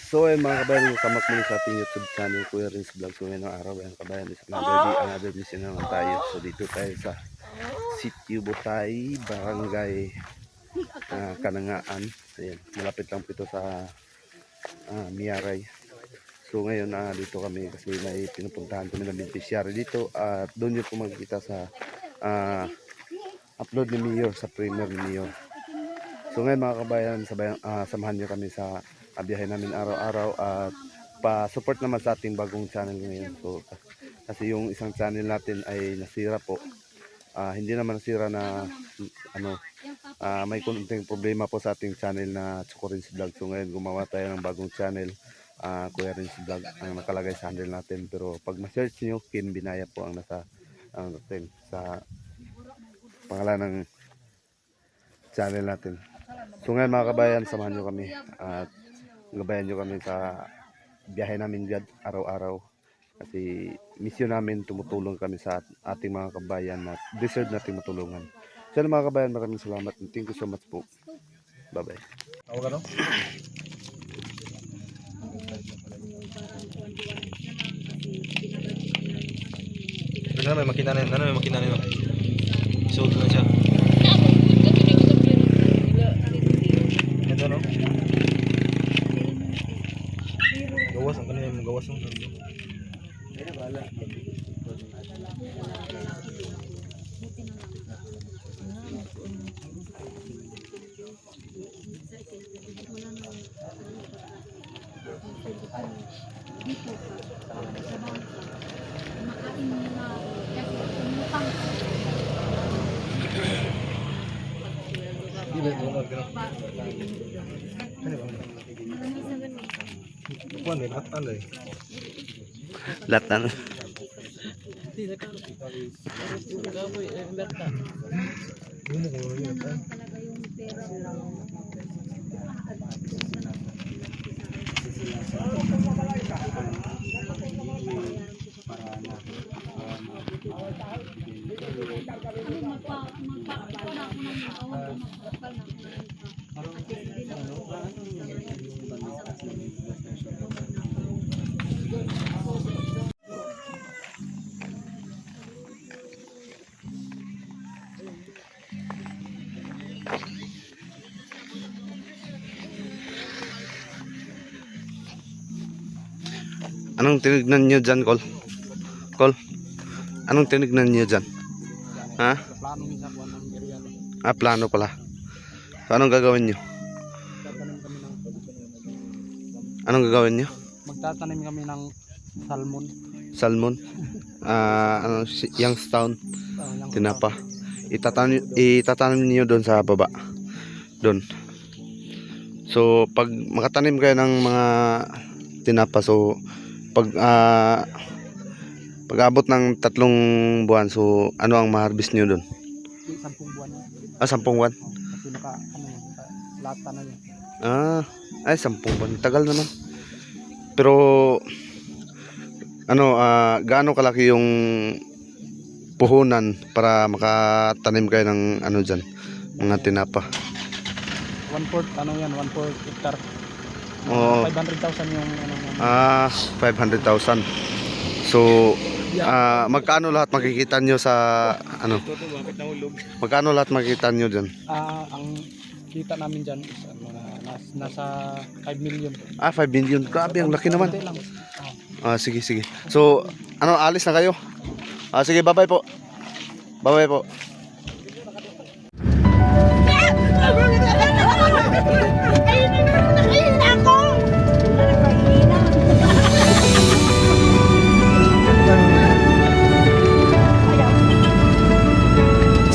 So ay mga kabayan, kamak muli sa ating YouTube channel, Kuya Rins Vlog. So ngayong araw ay kabayan, is another mission naman tayo. So dito tayo sa Sitio Butay, Barangay Kanangaan. Ayan, malapit lang ito sa Miaray. So ngayon dito kami kasi may pinupuntahan kami ng beneficiary dito. At doon nyo po makikita sa upload ni Mayor, sa premiere ni Mayor. So ngayon mga kabayan, samahan nyo kami sa biyahe namin araw-araw at pa-support naman sa ating bagong channel ngayon. So kasi yung isang channel natin ay nasira po. Hindi naman nasira na may konting problema po sa ating channel na Chocorins Vlog. So ngayon gumawa tayo ng bagong channel, Kuya Rins Vlog ang nakalagay sa handle natin. Pero pag ma-search nyo, Kin Binaya po ang nasa natin sa pangalan ng channel natin. So ngayon mga kabayan, samahan nyo kami at gabayan nyo kami sa biyahe namin dyan araw-araw. Kasi mission namin, tumutulong kami sa ating mga kabayan na deserve nating matulungan. So mga kabayan, maraming salamat. Thank you so much po. Bye-bye. Ako ka no? May makina na yun. Isuot lang siya. Ito no? Gawas ang kanina, magawas ang kanina. Kuan eh, lahat ano eh. Latan. Anong tinignan niyo dyan, Col? Col? Anong tinignan niyo dyan? Ha? Plano pala. So, anong gagawin niyo? Anong gagawin niyo? Magtatanim kami ng salmon. Salmon? Youngstown? Tinapa. Itatanim niyo doon sa baba. Doon. So, pag makatanim kayo ng mga tinapa, so pag abot ng 3 buwan, so ano ang ma-harvest nyo doon? 10 buwan. 10 buwan? Kasi lata na yun. Ay 10 buwan. Tagal naman. Pero gaano kalaki yung puhunan para makatanim kayo ng dyan, mga tinapa? 1/4 hectare. Oo. 500,000 yung 500,000. So magkano lahat makikita nyo sa magkano lahat makikita nyo dyan? Ang kita namin dyan is nasa 5 million. 5 million. Grabe, ang laki naman. Lang. Sige. So alis na kayo? Sige, bye-bye po. Bye-bye po.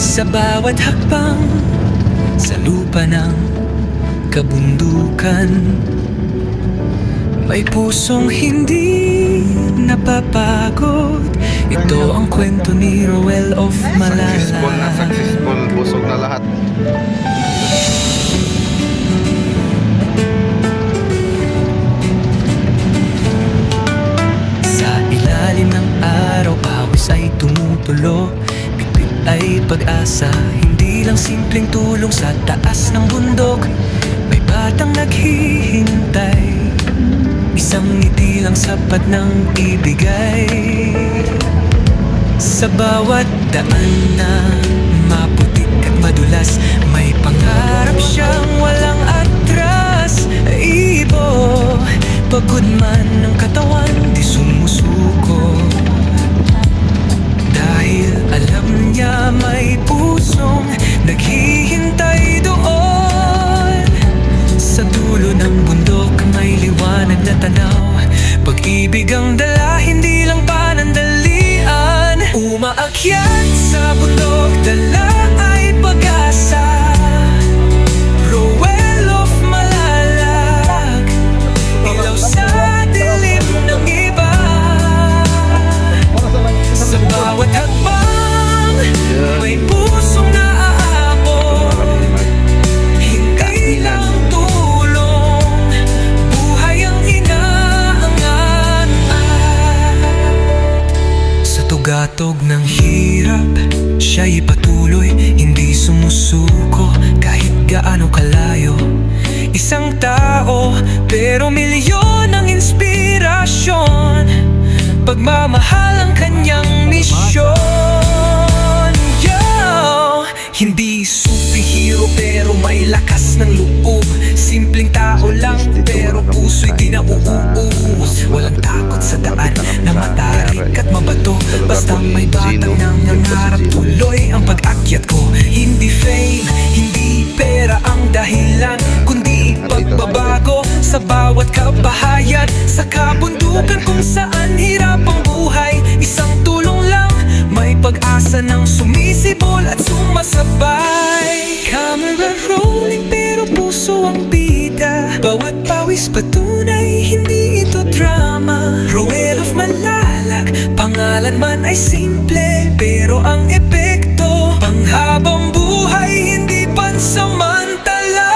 Sa bawat hakbang sa lupa ng kabundukan, may pusong hindi napapagod. Ito ang kwento ni Roel of Malala. Successful, busog na lahat. Sa ilalim ng araw, pawis ay tumutulo. Ay pag-asa, hindi lang simpleng tulong sa taas ng bundok. May batang naghihintay Isang ngiti lang sapat ng ibigay. Sa bawat daan na maputik at madulas, may pangarap siyang walang atras. Ibo, pagod man ng katawan, di sumusuko. Dahil alam niya may pusong naghihintay doon. Sa dulo ng bundok may liwanag na tanaw. Pag-ibig ang dala, hindi lang panandalian. Umaakyat sa bundok, dala ay pag-asa. Rowel of Malalag, ilaw sa dilim ng iba. Sa bawat hakbang, may pusong naaabot. Hindi lang tulong, buhay ang inaangan. Sa tugatog ng hirap, siya'y patuloy, hindi sumusuko kahit gaano kalayo. Isang tao, pero milyon ang inspirasyon. Pagmamahal ang kanyang misyon. Yo! Hindi superhero pero may lakas ng loob. Simpleng tao lang pero puso'y di nauubos. Walang takot sa daan na matarik at mabato. Basta may batang nangangarap, tuloy ang pag-akyat ko. Hindi fame, hindi pera ang dahilan, kundi pagbabago sa bawat kabahayan. Sa kabundukan kung saan hirap ang buhay, isang tulong lang, may pag-asa ng sumisibol at sumasabay. Camera rolling pero puso ang bida. Bawat pawis patunay, hindi ito drama. Rowel of Malalag, pangalan man ay simple, pero ang epekto panghabang buhay, hindi pansamantala.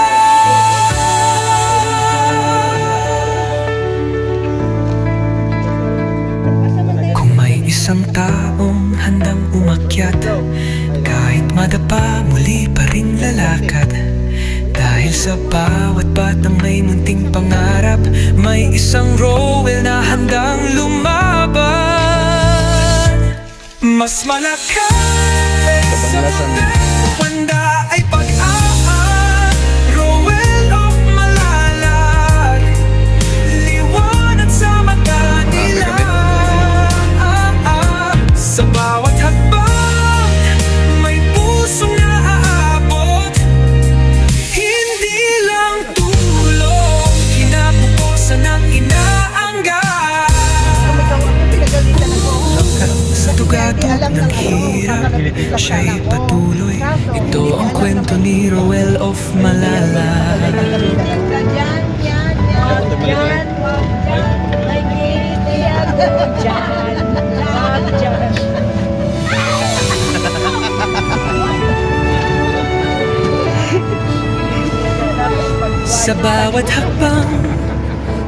Kung may isang taong handang umakyat, kahit madapa, muli pa rin lalakad. Dahil sa bawat batang may munting pangarap, may isang Rowel na handang lumaban. Mas malakas sa panda ay pag-aak. Rowel of Malalag, liwanag sa mata nila. Sa bawat hakbang, may pusong naaabot. Hindi lang tulong, kinabukasan ng inaanggan. Sa tugatog ng hirap, siya'y patuloy. Ito ang kwento ni Rowel of Malalag. Sa bawat hakbang,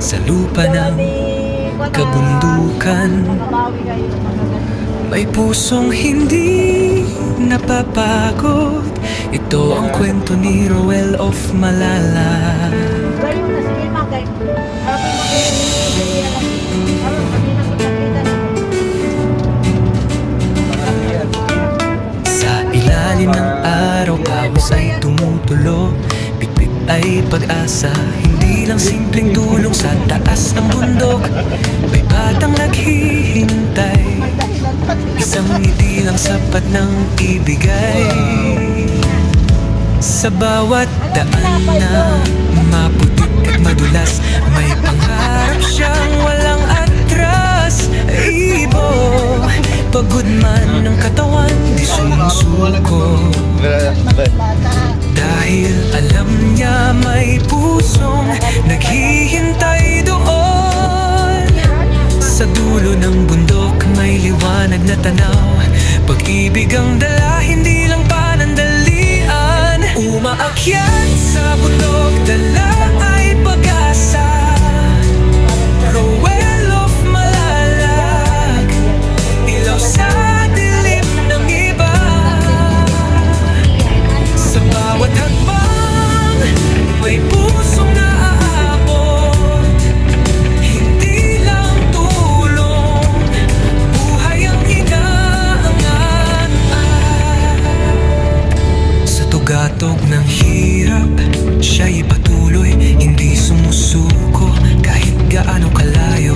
sa lupa ng kabundukan, may pusong hindi napapagod. Ito ang kwento ni Rowel of Malalag. Sa ilalim ng araw, pawis ay tumutulo. Bitbit ay pag-asa, hindi lang simpleng tulong. Sa taas ng bundok, may batang naghihintay. Isang ngiti lang sapat ng ibigay. Sa bawat daan na maputik at madulas, may pangarap siyang walang atras. Ibo, pagod man ng katawan, di sumusuko. Dahil alam niya may pusong naghihintay doon. Sa dulo ng bundok may liwanag na tanaw. Pag-ibig ang dala, hindi lang panandalian. Umaakyat sa bundok, dala ay pag-asa. Rowel of Malalag, ilaw sa dilim ng iba. Sa bawat hakbang, may pusong naaabot. Hindi gatog ng hirap, siya'y patuloy, hindi sumusuko kahit gaano kalayo.